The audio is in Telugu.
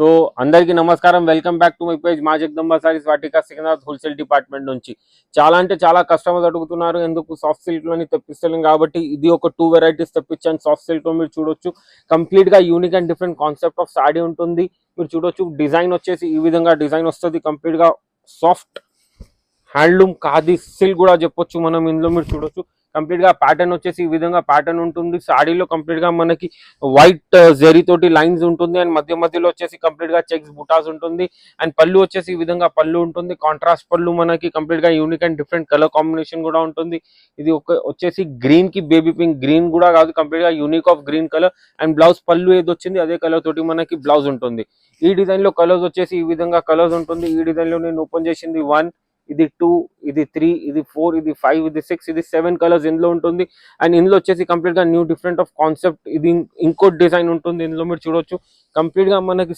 సో అందరికీ నమస్కారం. Welcome back to my page మా జగదంబ సారీస్ వాటికా సికింద్రాబాద్ హోల్సేల్ డిపార్ట్మెంట్ నుంచి. చాలా అంటే చాలా కస్టమర్స్ అడుగుతున్నారు ఎందుకు సాఫ్ట్ సిల్క్ లోని తెప్పిస్తలేం కాబట్టి ఇది ఒక 2 వెరైటీస్ తెప్పించాను. సాఫ్ట్ సిల్క్ లో మీరు చూడొచ్చు, కంప్లీట్ గా unique and different concept of saree ఉంటుంది. మీరు చూడొచ్చు డిజైన్ వచ్చేసి ఈ విధంగా డిజైన్ వస్తుంది. కంప్లీట్ గా సాఫ్ట్ హ్యాండ్లూమ్ ఖాదీ సిల్క్ కూడా చెప్పొచ్చు మనం. ఇందులో మీరు చూడొచ్చు కంప్లీట్ గా ప్యాటర్న్ వచ్చేసి ఈ విధంగా ప్యాటర్న్ ఉంటుంది. సాడీలో కంప్లీట్ గా మనకి వైట్ జెరీ తోటి లైన్స్ ఉంటుంది అండ్ మధ్యలో వచ్చేసి కంప్లీట్ గా చెక్స్ బుటాస్ ఉంటుంది. అండ్ పళ్ళు వచ్చేసి ఈ విధంగా పళ్ళు ఉంటుంది. కాంట్రాస్ట్ పళ్ళు మనకి కంప్లీట్ గా unique and different colour combination కూడా ఉంటుంది. ఇది వచ్చేసి గ్రీన్ కి బేబీ పింక్, గ్రీన్ కూడా కాదు, కంప్లీట్ గా unique of green colour. And blouse పళ్ళు ఏది వచ్చింది అదే కలర్ తోటి మనకి బ్లౌజ్ ఉంటుంది. ఈ డిజైన్ లో కలర్స్ వచ్చేసి ఈ విధంగా కలర్స్ ఉంటుంది. ఈ డిజైన్ లో నేను ఓపెన్ చేసింది 1, ఇది 2, ఇది 3, ఇది 4, ఇది 5, ఇది 6, ఇది 7 కలర్స్ ఇందులో ఉంటుంది. అండ్ ఇందులో వచ్చేసి కంప్లీట్ గా న్యూ డిఫరెంట్ ఆఫ్ కాన్సెప్ట్, ఇది ఇంకో డిజైన్ ఉంటుంది. ఇందులో మీరు చూడొచ్చు కంప్లీట్ గా మనకి